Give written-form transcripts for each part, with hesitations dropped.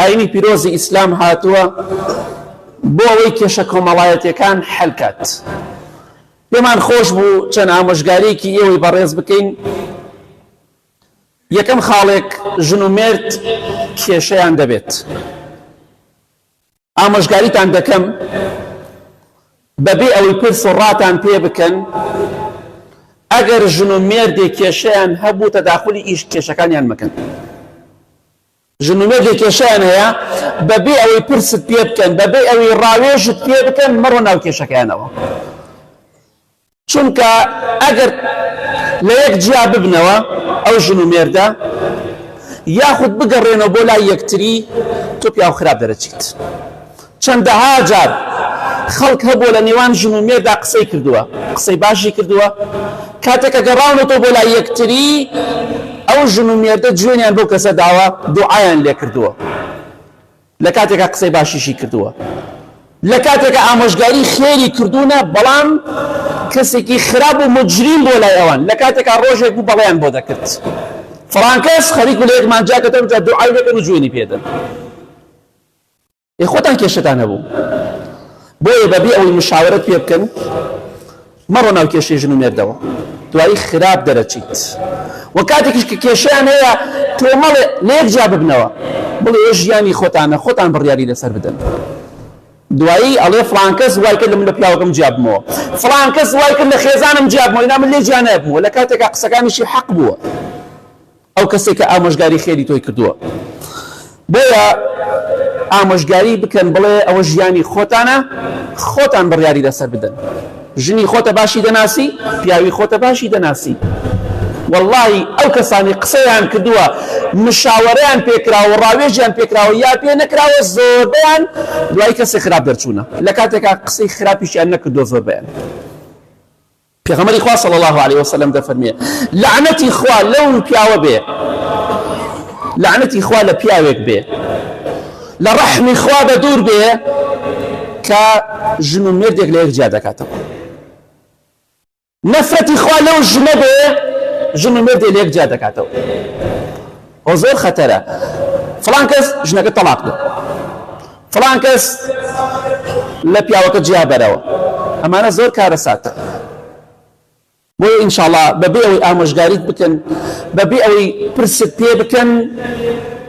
ئاینی پیرۆزی ئیسلام هاتووە بۆ ئەوەی کێشە کۆمەڵایەتیەکان حەلکات. پێمان خۆش بوو چەند ئامۆژگاریەکی ئێوەی بەڕێز بکەین. یەکەم خاڵێک ژن و مێرد کێشەیان دەبێت. ئامۆژگاریتان دەکەم بەبێ ئەوەی پرس و ڕاتان پێ بکەن، ئەگەر ژن و مێردێک کێشەیان هەبوو تەداخولی ئیش کێشەکانیان مەکەن. ژن و مێردێک کێشەیان هەیە بەبێ ئەوەی پرست پێ بکەن، بەبێ ئەوەی ڕاوێژت پێ بکەن، مەڕۆ ناو کێشەکەیانەوە. چونکە ئەگەر لە یەک جیا ببنەوە ئەو ژن و مێردە، یاخود بگەڕێنەوە بۆ لای یەکتری، تۆ پیا و خراپ دەرەچیت. چەندەها جار خەڵک هەبووە لە نێوان ژن و مێردا قسەی کردووە، قسەی باشی کردووە، کاتێکە گەڕاونەوە بۆ لای یەکتری، ئەو ژن و مێردە جوێنیان بۆ کەسە داوە، دوعایان لێ کردووە، لە کاتێکە قسەی باشیشی کردووە، لە کاتێکە ئامۆژگاری خێری کردوونە، بەڵام کەسێکی خراپ و مجریم بۆ لای ئەوان، لە کاتێکە ڕۆژێک بوو بەڵیان بۆ دەکرد. فڵان کەس خەریک لە یەکمان جاکەتە بجا دوعای دەکەن و جوێنی پێدەن. خۆتان کێشتان هەبوو، بۆیە بەبێ ئەوەی مشاورەت پێ بکەن، مەڕۆ ناو کێشەی ژن و مێردەوە، دوایی خراپ دەرەچیت. و کاتێکیش کە کێشەیان هەیە تۆ مەڵێ لە یەک جا ببنەوە، بڵێ ئێ ژیانی خۆتانە، خۆتان بڕیاری لەسەر بدەن. دوایی ئەڵێ فڵان کەس وای کرد لە من لە پیاوەکەم جیابمەوە، فڵان کەس وای کرد لە خێزانم جیابمەوە، ئینا من لێ جیا نابمەوە، لە کاتێکە قسەکانیشی حەق بووە ئەو کەسێک کە ئامۆژگاری خێری تۆی کردووە. بۆیە ئامۆژگاری بکەن، بڵێ ئەوە ژیانی خۆتانە، خۆتان بڕیاری لەسەر بدەن. ژنی خۆتە باشی دەناسی، پیاوی خۆتە باشی دەناسی. واللهی ئەو کەسانی قسەیان کردووە، مشاوەرەیان پێکراوە، ڕاوێژیان پێکراوە یا پێ نەکراوە، زۆربیان دوای کەسی خراپ دەرچوونە، لە کاتێکا قسەی خراپیشیان نەکردووە زۆربیان. پێغەمبەری خوا صلی الله علیه وسلم دەفەرمێ لعنەتی خوا لەو پیاوە بێ، لعنەتی خوا لە پیاوێک بێ، لە ڕەحمی خوا بە دوور بێ کە ژن و مێردێک لە یەک جیا دەکاتەوە. نەفرەتی خوا لەو ژنە بێ، ژن و مێردێک لە یەک جیا دەکاتەوە. ئەو زۆر خەتەرە. فڵان کەس ژنەکە تەلاق بێ، فڵان کەس لە پیاوەکە جیا بەرەوە، ئەمانە زۆر کارە ساتە. بۆیە ئینشاءڵڵا بەبێ ئەوەی ئامۆژگاریت بکەن، بەبێ ئەوەی پرست پێ بکەن،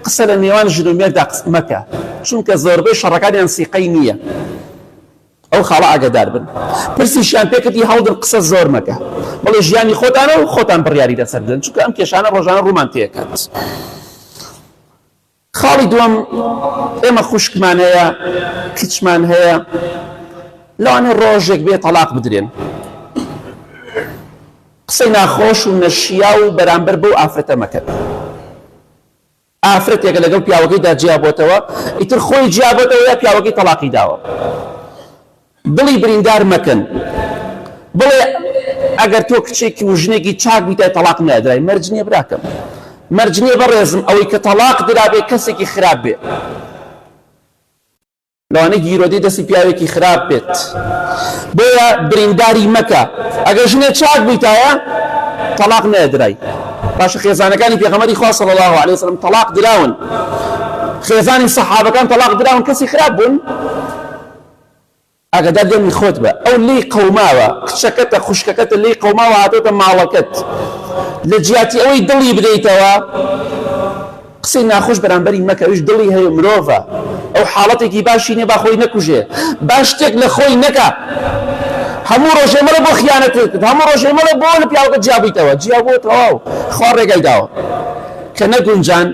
قسە لە نێوان ژن و مێردا مەکە، چونکە زۆربەی شەڕەکانیان سیقەی نییە. ئەو خاڵە ئاگادار بن. پرسیشیان پێکردی هەڵدن، قسە زۆر مەکە، بەڵێ ژیانی خۆتانە و خۆتان بڕیاری لەسەر بدەن، چونکە ئەم کێشانە ڕۆژانە ڕوومان تێکات. خاڵی دووەم، ئێمە خوشکمان هەیە، کچمان هەیە، لەوانێ ڕۆژێک بێ تەلاق بدرێن، قسەی ناخۆش و نەشیا و بەرامبەر بەو ئافرەتە مەکەن. ئافرەتێکە لەگەڵ پیاوەکەیدا جیابۆتەوە، ئیتر خۆی جیابۆتەوە یا پیاوەکەی تەلاقی داوە، دڵی بریندار مەکەن. بڵێ ئەگەر تۆ کچێکی و ژنێکی چاک بیتای تەلاق نادرای، مەرج نییە براکەم، مەرج نییە بەڕێزم ئەوەی کە تەلاق درابێ کەسێکی خراپ بێ، لەوانەیە گیرۆدەی دەستی پیاوێکی خراپ بێت. بۆیە برینداری مەکە، ئەگەر ژنێ چاک بیتایە تەلاق نادرای. باشە خێزانەکانی پێغەمبەری خوا صلی الله علیه وسلم تەلاق دراون، خێزانی سەحابەکان تەلاق دراون، کەسی خراپ بوون. ئاگادار دێمی خۆت بە، ئەو لی قەوماوە، کچەکەتە خوشکەکەتە لی قەوماوە، هاتۆتە ماڵەکەت، لە جیاتی ئەوەی دڵی بدەیتەوە، قسەی ناخۆش بەرامبەری مەکە، ئەویش دڵی هەیە، مرۆڤە، ئەو حاڵەتێکی باشی نییە، با خۆی نەکوژێ، با شتێک لە خۆی نەکە. هەموو ڕۆژێ مەڵە بۆ خیانەتت کرد، هەموو ڕۆژێ مەڵە بۆ لە پیاوەکەت جیابیتەوە، جیابووە تەواو، خوا ڕێگای داوە کە نەگونجان،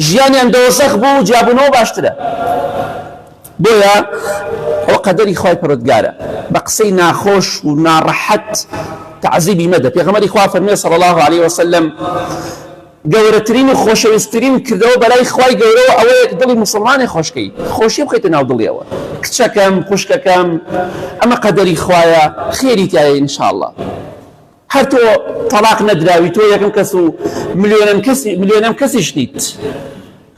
ژیانیان دۆزەخ بوو، جیابوونەوە باشترە. بۆیە ئەو قەدەری خوای پەروەردگارە، بە قسەی ناخۆش و ناڕەحەت تەعزیبی مەدە. پێغەمبەری خوا فەرمێ صلی الله علیه وسلم گەورەترین و خۆشەویستترین کردەوە بەلای خوای گەورەوە ئەوەیە کە دڵی موسڵمانی خۆشکەی، خۆشی بخەیتە ناو دڵیەوە. کچەکەم، خوشکەکەم، ئەمە قەدەری خوایە، خێری تایە ئینشاءڵڵا. هەر تۆ تەلاق نەدراوی، تۆ یەکەم کەس و ملیۆنەم کەسیش نیت.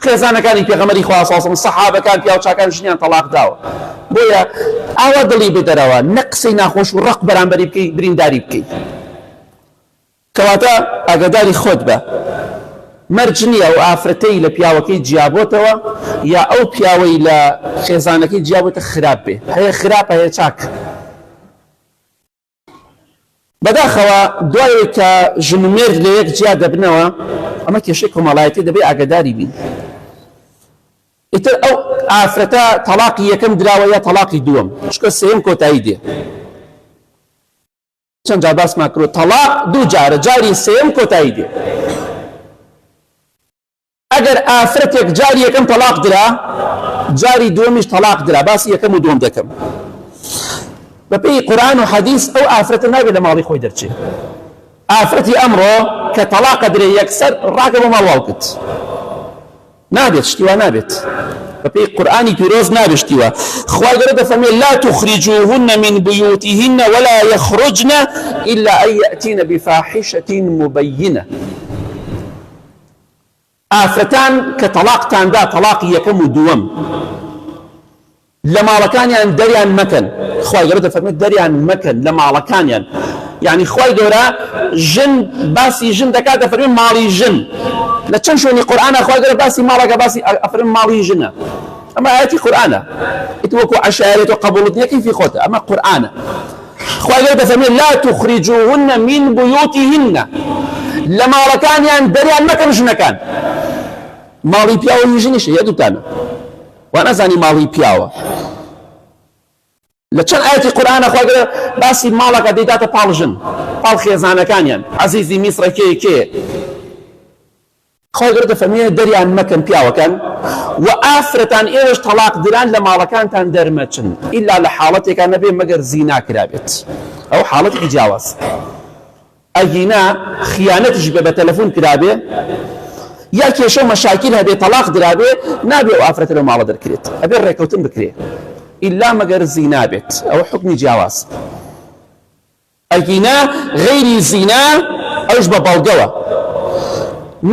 خێزانەکانی پێغەمبەری خوا صلی الله علیه وسلم، سەحابەکان، پیاوچاکان ژنیان تەلاق داوە. بۆیە ئاوا دڵی بدەرەوە، نە قسەی ناخۆش و ڕق بەرامبەری بکەی، برینداری بکەی. کەواتە ئاگاداری خۆت بە، مەرج نییە و ئافرەتەی لە پیاوەکەی جیابۆتەوە یا ئەو پیاوەی لە خێزانەکەی جیابۆتە خراپ بێ، هەیە خراپە هەیە چاک. بەداخەوە دوای کە ژن و مێرد لە یەک جیا دەبنەوە، ئەمە کێشەی کۆمەڵایەتی دەبێ ئاگاداری بین. ئیتر ئەو ئافرەتە تەلاقی یەکەم دراوە یا تەلاقی دووەم، چکە سێم کۆتایی دێ. چەند جار باسمان کردووە تەلاق دوو جارە، جاری سێم کۆتایی دێ. ئەگەر ئافرەتێک جاری یەکەم تەلاق درا، جاری دووەمیش تەلاق درا، باسی یەکەم و دووەم دەکەم. بەپێی قورئان و حەدیث ئەو ئافرەتە نابێت لە ماڵی خۆی دەرچێت. ئافرەتی ئەمڕۆ کە تەلاقە درێ یەکسەر ڕاکە بۆ ماڵواوکت، نابێت، شتیوا نابێت. بەپێی قورئانی پیرۆز نابێت شتیوا. خوای گەورە دەفەرمێت لا تخرجوهن من بيوتهن ولا يخرجن إلا أن يأتين بفاحشة مبينة. ئافرەتان کە تەلاقتاندا تەلاقی یەکەم و دووەم لە ماڵەکانیان دەریان مەکەن. خوای گەورە دەفەرمێت دەریان مەکەن لە ماڵەکانیان. یعنی خوای گەورە ژن باسی ژن دەکات، دەفەرمێت ماڵی ژن. لە چەند شوێنی قورئانە خوای گەورە باسی ماڵەکە باسی ئەفەرمێت ماڵی ژنە. ئەمە ئاەتی قورئانە. ئیتر وەکو عەشایرێت و قەبوڵت نییە کەیفی خۆتە، ئەمە قورئانە. خوای گەورە دەفەرمێت لا تخرجوهن من بيوتهن، لە ماڵەکانیان دەریان مەکەن ژنەکان. ماڵی پیاوە ژنیشە یەدووتانە، وا نەزانی ماڵی پیاوە. لە چەند ئاەتی قورئانە خوای گەورە باسی ماڵەکە دەیداتە پاڵ ژن، پاڵ خێزانەکانیان. عەزیزی میسرە کێ خوای گەورە دەفەرمێت دەریان مەکەن پیاوەکان و ئافرەتان ئێوەش تەلاق دران لە ماڵەکانتان دەرمەچن ئیلا لە حاڵەتێکا نەبێ مەگەر زینا کرابێت. ئەو حاڵەتێکی جیاواز. ئەگینا خیانەتیش بێ بە تەلەفۆن کرابێ یا کێشە و مەشاکیل هەبێ تەلاق درابێ، نابێ ئەو ئافرەتە لە ماڵە دەرکرێت، ئەبێ ڕێکەوتن بکرێ ئیلا مەگەر زینا بێت. ئەوە حوکمی جیاواز. ئەگینا غەیری زینا ئەوش بە بەڵگەوە،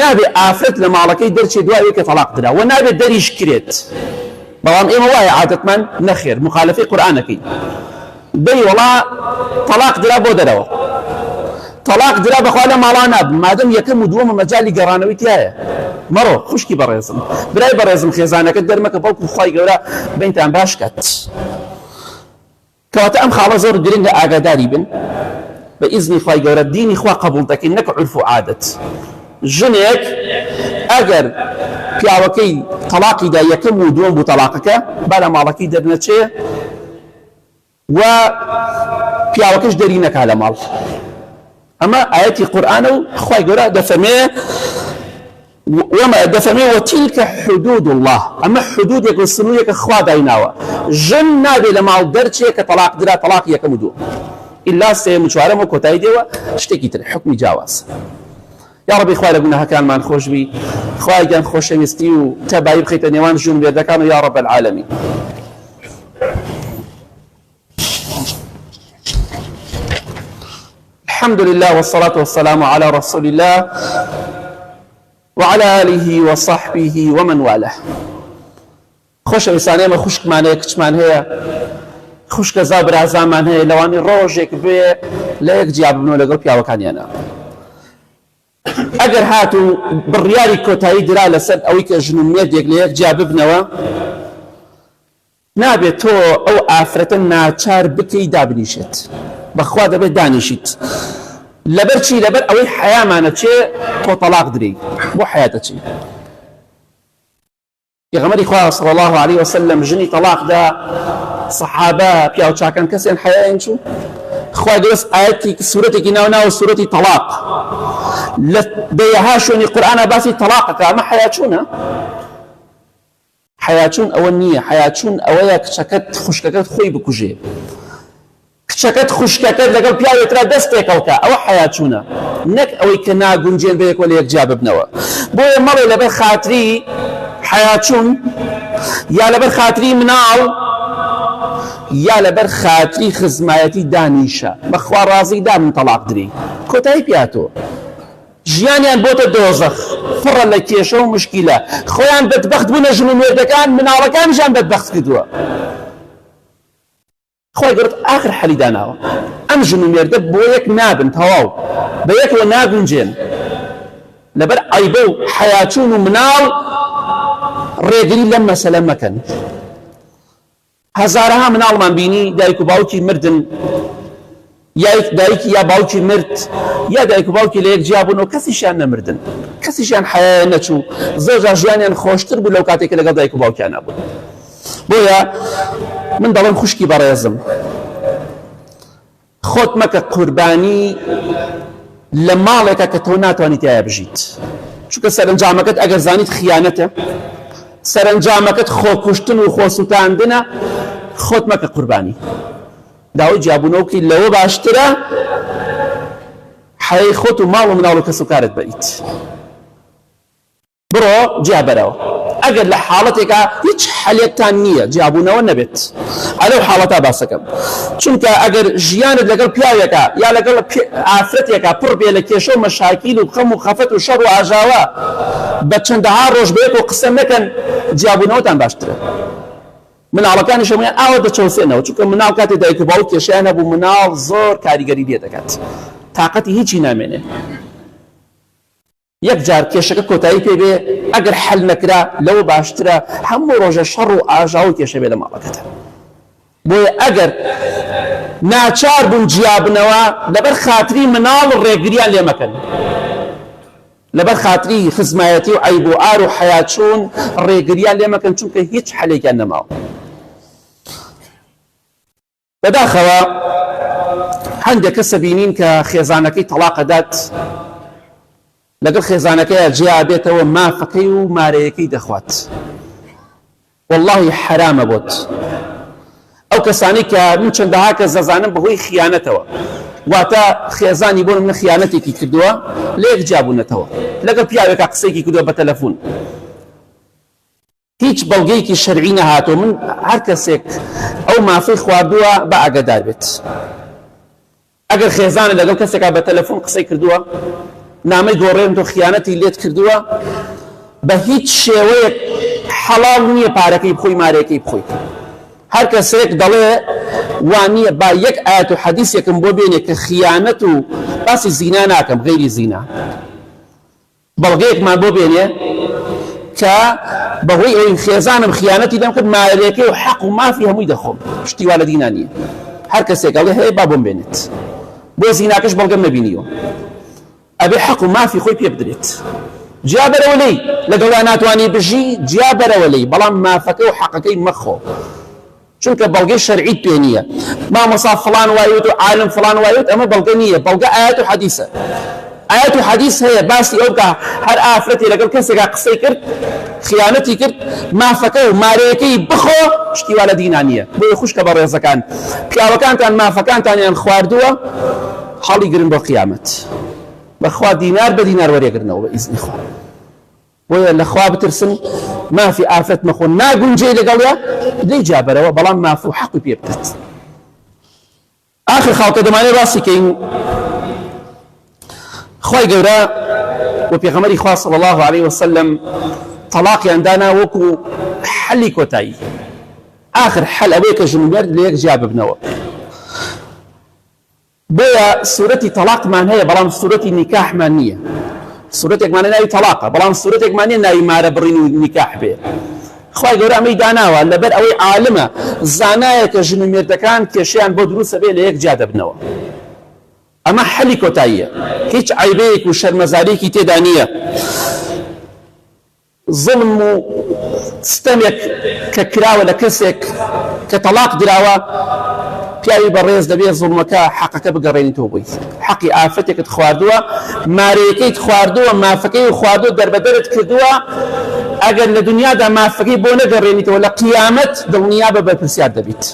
نابێ ئافرەت لە ماڵەکەی دەرچێ دوای کە تەلاق درا و نابێت دەریش کرێت. بەڵام ئێمە وایە عادەتمان نەخێر، مخالفەی قورئانەکەین. دەی وەڵا تەلاق درا بۆ دەرەوە، تەلاق درا بەخوا لە ماڵا نابن، مادەم یەکەم و دووەمە مەجالی گەڕانەوەی تایە. مەڕۆ خوشکی بەڕێزم، برای بەڕێزم، خێزانەکەت دەرمەکە بەڵکو خوای گەورە بینتان باش کات. کەواتە ئەم خاڵە زۆر گرنگە ئاگاداری بن. بە ئیزنی خوای گەورە دینی خوا قبوڵ دەکەین، نەک عورف و عادەت. ژنێک ئەگەر پیاوەکەی تەلاقیدا یەکەم و دووەم بوو تەلاقەکە، با لە ماڵەکەی دەرنەچێ و پیاوەکەش دەری نەکا لە ماڵ. ئەمە ئاەتی قورئانە و خوای گەورە دەفەرمێ وەتیلکە حودود الله، ئەمە حودودێک و سنوورێکە خوا دایناوە. ژن نابێ لە ماڵ دەرچێ کە تەلاق درا تەلاق یەکەم و دووەم، ئیلا سێم و چوارەم و کۆتایی دێوە شتێکی تر، حکمی جیاواز. یا ربی خوای لە گوناهەکانمان خۆش بی، خوای گیان خۆشەویستی و تەبایی بخەیتە نێوان ژن و مێردەکان و یا رب العالمین. الحمد لله والصلاة والسلام على رسول الله وعلى آله وصحبه ومن والاه. خوش ویسانه ما خوشک مانه کچمان هەیە، خوشکە زابرازامان هەیە لەوانی ڕۆژێک بێ لە یەک جیا ببنەوە لەگەڵ پیاوەکانیانە. ئەگەر هاتو بڕیاری کۆتایی درا لەسەر ئەوەی کە ژن و مێردێک لە یەک جیا ببنەوە، نابێت تۆ ئەو ئافرەتە ناچار بکەی دابنیشێت، بەخوا دەبێت دانیشیت. لەبەر چی؟ لەبەر ئەوەی حەیامانە چێ تۆ تەلاق دری، بۆ حەیاتە چی؟ پێغەمبەری خوا صلی الله علیه وسلم ژنی تەلاقدا سەحابە پیاوچاکان کەسێن حەیایان چوو؟ خوای گەورە ئاەتی سوورەتێکی ناو سوورەتی تەلاق لە دەیەها شوێنی قورئانە باسی تەلاقەکە. ئەمە حەیاچوونە؟ حەیاچوون ئەوە نییە. حەیاچوون ئەوەیە کچەکەت خوشکەکەت خۆی بکوژێ، کچەکەت خوشکەکەت لەگەڵ پیاوێترا دەستێکەوتە، ئەوە حەیاچوونە، نەک ئەوەی کە ناگونجێن بەیەکەوە لە یەکجیا ببنەوە. بۆیە مەڵێ لەبەر خاتری حەیاچوون یا لەبەر خاتری مناڵ یا لەبەر خاتری خزمایەتی دانیشە، بەخوا ڕازی دابن تەلاق دری، کۆتایی پیاتۆ. ژیانیان بۆتە دۆزەخ، پڕە لە کێشە و مشکیلە، خۆیان بەدبەخت بوونە ژن و مێردەکان، مناڵەکانیشیان بەدبەخت کردووە. خوای گەورە ئاخر حەلی داناوە، ئەم ژن و مێردە بۆ یەک نابن، تەواو بە یەکەوە ناگونجێن. لەبەر عەیبە و حەیاچوون و مناڵ ڕێگری لەم مەسەلە مەکەن. هەزارەها مناڵمان بینی دایک و باوکی مردن، دایکی یا باوکی مرد یا دایک و باوکی لە یەک جیا بوونەوە کەسیشیان نەمردن، کەسیشیان حەیایان نەچوو، زۆر ژیانیان خۆشتر بوو لەو کاتێکە لەگەڵ دایک و باوکیان نەبوون. بۆیە من دەڵێم خوشکی بەڕێزم، خۆت مەکە قوربانی لە ماڵێکە کە تۆ ناتوانیت تایە بژیت، چونکە سەرنجامەکەت ئەگەر زانیت خیانەتە، سەرنجامەکەت خۆکوشتن و خۆسووتاندنە، خۆت مەکە قوربانی. داوای جیابوونەوەکی لەوە باشترە حەیەی خۆت و ماڵ و مناڵ و کەس و کارت بەریت. بڕۆ جیابەرەوە. ئەگەر لە حاڵەتێکە هیچ حەلێکتان نییە جیابوونەوە نەبێت، ئەلەو حاڵەتە باسەکەم، چونکە ئەگەر ژیانت لەگەڵ پیاوێکە یا لەگەڵ ئافرەتێکە پڕ بێ لە کێشە و مەشاکیل و خەم و خەفەت و شەڕ و ئاژاوە بە چەندەها ڕۆژ بێت و قسە نەکەن، جیابوونەوەتان باشترە. مناڵەکانی شەمەیان ئاوە دەچەوسێنەوە، چونکە مناڵ کاتێ دایک و باوک کێشیان هەبوو مناڵ زۆر کاریگەری لێ دەکات، تااقەتی هیچی نامێنێ. یەک جار کێشەکە کۆتایی پێ بێ ئەگەر حەل نەکرا لەوە باشترە هەموو ڕۆژە شەڕ و ئاژاو و کێشە بێ لە ماڵەکەتە. بۆیە ئەگەر ناچار بوون جیابنەوە لەبەر خاتری مناڵ ڕێگریان لێ مەکەن، لەبەر خاتری خزمایەتی و عەیب و ئار و حەیاچوون ڕێگریان لێ مەکەن، چونکە هیچ حەلێکیان نەماوە. بەداخەوە هەندێک کەسە بینین کە خێزانەکەی تەڵاق دات، لەگەڵ خێزانەکەیە جیا بێتەوە مافەکەی و مارەیەکەی دەخوات، واللهی حرامە بۆت. ئەو کەسانی کە من چەندەها کەس دەزانم بەهۆی خیانەتەوە، واتە خێزانی بۆ من خیانەتێکی کردووە لە یەک جیا بوونەتەوە، لەگەڵ پیاوێکە قسەیەکی کردووە بە تەلەفۆن، هیچ بەڵگەیەکی شەرعی نەهاتۆ. من هەر کەسێک ئەو مافەی خواردووە بە ئاگادار بێت. ئەگەر خێزانە لەگەڵ کەسێکە بە تەلەفۆن قسەی کردووە، نامەی گۆڕێن تۆ خیانەتی لێت کردووە، بە هیچ شێوەیەک حەڵاڵ نییە پارەکەی بخۆی مارەکەی بخۆی. هەر کەسێک دەڵێ وانییە با یەک ئاەت و حەدیثێکم بۆ بێنێ کە خیانەت و باسی زینا ناکەم، غەیری زینا، بەڵگەیەکمان بۆ بێنێ کە بەهۆی ئەوەی خێزانم خیانەتی لەم کرد مارەکەی و حەق و مافی هەمووی دەخۆم، شتی وا لە دینا نییە. هەر کەسێک ئەڵێ هەیە با بۆم بێنێت، بۆ زیناکەش بەڵگەم نەبینیەوە، ئەبێ حەق و مافی خۆی پێ بدرێت. جیا بەرەوە لێی لەگەڵا ناتوانانی بژی، جیا بەرەوە لێی، بەڵام مافەکە و حەقەکەی مەخۆ، چونکە بەڵگەی شەرعیت پێ نییە. مامۆستا فڵان وایوت و عالم فڵان وایوت، ئەمە بەڵگە نییە، بەڵگە ئاەت و حەدیثە. ئاەت و حەدیث هەیە باسی ئەو بکە هەر ئافرەتی لەگەڵ کەسێکا قسەی کرد خیانەتی کرد مافەکە و مارەیەکەی بخۆ، شتی وا لە دینا نییە. بۆیە خوشکە بە ڕێزەکان، پیاوەکانتان مافەکانتانیان خواردووە، حاڵی گرن بۆ قیامەت، بەخوا دینار بە دینار وەرێگرنەوە بە ئیزنی خوا. بۆیە لەخوا بترسن، مافی ئافرەت مەخۆن، ناگونجێ لەگەڵە دەی جابەرەوە، بەڵام ماف و حەقی پێ بدەت. ئاخر خاڵکە دەمانێت باسی کەین، خوای گەورە و پێغەمبەری خوا صلی الله علیه وسلم تەلاقیان دانا وەکو حەلی کۆتایی. ئاخر حەل ئەوەیە کە ژن و مێرد لە یەک جیا ببنەوە. بۆیە سورەتی تەلاقمان هەیە، بەڵام سورەتی نیکاحمان نییە. سورەتێکمانە ناوی تەلاقە، بەڵام سورەتێکمان نییە ناوی مارە بڕین و نیکاح بێ. خوای گەورە ئەمەی داناوە لەبەر ئەوەی عالمە زانایە کە ژن و مێردەکان کێشیان بۆ دروستە بێ لە یەک جیا دەبنەوە. ئەمە حەلی کۆتاییە، هیچ عیبەیەک و شەرمەزارێکی تێدا نییە. زڵم و ستەمێک کە کراوە لە کەسێک کە تەلاق دراوە، پیاوی بەڕێز دەبێت زڵمەکە حەقەکە بگەڕێنیتەوە بوویت. حەقی ئافرەتێکت خواردووە، مارەیەکەیت خواردووە، مافەکەی خواردووە، دەربەدەرت کردووە، ئەگەر لە دنیادا مافەکەی بۆ نەگەڕێنیتەوە لە قیامەت دڵنیا بە بەرپرسیار دەبیت.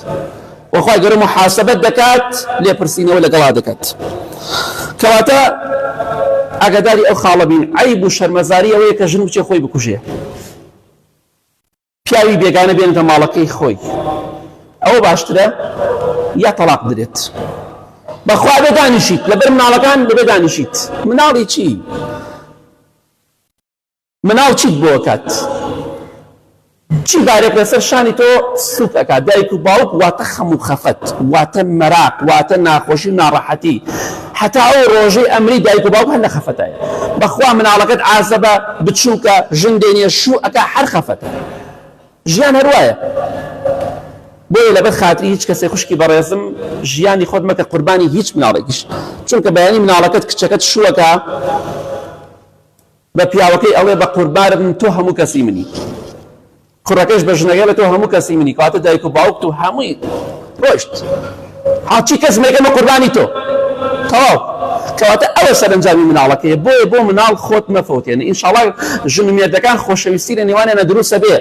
وخوای گەورە محاسبەت دەکات، لێپرسینەوە لەگەڵا دەکات. کەواتە ئاگاداری ئەو خاڵە بین، عیب و شەرمەزاری ئەوەیە کە ژن بچێ خۆی بکوژێ، پیاوی بێگانە بێنێتە ماڵەکەی خۆی، ئەوە باشترە یا تەلاق بدرێت. بەخوا بێدانیشیت، لەبەر مناڵەکان بێدانیشیت. مناڵی چی؟ مناڵ چیت بۆ کات؟ چی بارێک لەسەر شانی تۆ سوک ئەکات؟ دایک و باوک واتە خەم و خەفەت، واتە مەراق، واتە ناخۆشی و ناڕەحەتی. حتى ئەو ڕۆژەی ئەمری دایک و باوک هەر لە خەفەتایە بەخوا مناڵەکەت عازەبە بچووکە ژن دێنێ شوو ئەکا هەر خەفەتە ژیان هەروایە بۆیە لەبەر خاتری هیچ کەسێ خوشکی بەڕێزم ژیانی خۆت مەکە قوربانی هیچ مناڵێکیش چونکە بەیانی مناڵەکەت کچەکەت شووەکە بە پیاوەکەی ئەڵێ بە قوربانم تۆ هەموو کەسی منی کوڕەکەش بە ژنەکە بە تۆ هەموو کەسی منی کاتە دایک و باوک و هەمووی ڕۆشت هاچی کەس مێکەمە قوربانی تۆ تەواو کەواتە ئەوە سەرنجامی مناڵەکەیە بۆیە بۆ مناڵ خۆت مەفەوتێنە ئینشاڵڵا ژن و مێردەکان خۆشەویستی لە نێوانیانە دروستە بێ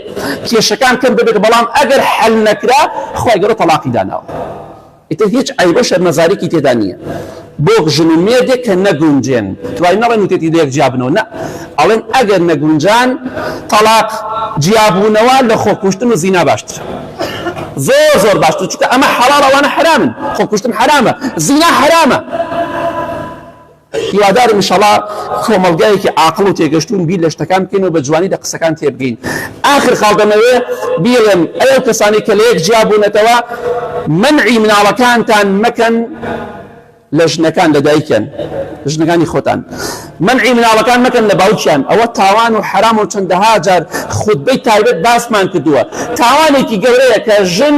کێشەکان کەم ببێت بەڵام ئەگەر حەل نەکرا خۆی گەڕە تەلاقی داناوە ئیتر هیچ عیبە شەرمەزارێکی تێدا نییە بۆ ژن و مێردێک کە نەگونجێن توای نەڵێن وتێتی دەیەک جیابنەوە نە ئەڵێن ئەگەر نەگونجان تەلاق جیابوونەوە لە خۆکوشتن و زینا باشترە زۆر باشتر چونکە ئەمە حەڵاڵە ئەوانە حرامن خۆکوشتن حرامە زینا حرامە هیوادارم ئینشاڵڵا کۆمەڵگایەکی عاقڵ و تێگەشتوون بیر لە شتەکان بکەین و بە جوانی لە قسەکان تێبگەین ئاخر خاڵدەمەوێ بیڵێم ئەو کەسانی کە لە یەک جیابوونەتەوە منعی مناڵەکانتان مەکەن لە ژنەکان لە دایکیان ژنەکانی خۆتان منعی مناڵەکان مەکەن لە باوکیان ئەوە تاوان و حرام و چەندەها جار خوتبەی تایبەت باسمان کردووە تاوانێکی گەورەیە کە ژن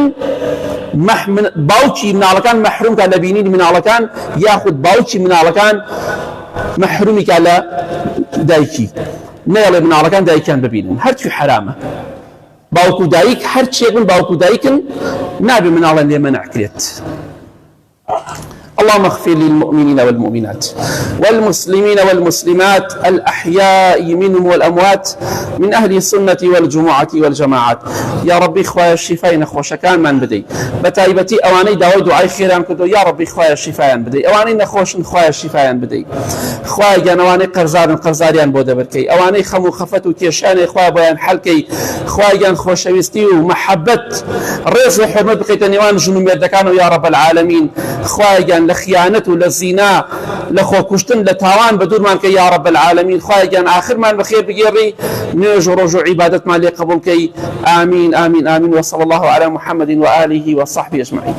باوکی مناڵەکان مەحرومکە لە بینینی مناڵەکان یاخود باوکی مناڵەکان مەحرومیکە لە دایکی نەیەڵێ مناڵەکان دایکیان ببینن هەرچی حرامە باوک و دایک هەرچێک من باوک و دایکن نابێ مناڵەن لێ مەنعکرێت اللهم اغفر للمؤمنين والمؤمنات والمسلمين والمسلمات الأحياء منهم والأموات من أهل السنة والجمعة والجماعات يا ربي خوايا الشفاء نخوش كان من بدي بتايبتي أواني داوي دعاء خيران كدو يا ربي خوايا الشفاء بدي أواني نخوش خوايا الشفاء بدي خوايا جنواني قرزاريان بودا بركي أواني خمو خفتو كيشاني خوايا بيان حلكي خوايا جن خوش ويستي ومحبة ريز وحرمة بقيت نيوان جنوم يدكانو يا رب العالمين خوايا جن لخيانة للزنا لخوكشتن لتاوان بدون ما يا رب العالمين خوايا جان آخر ما بخير بجيري نرجو رجوع عبادة ما لي قبول كي آمين آمين آمين وصلى الله على محمد وآله وصحبه أجمعين.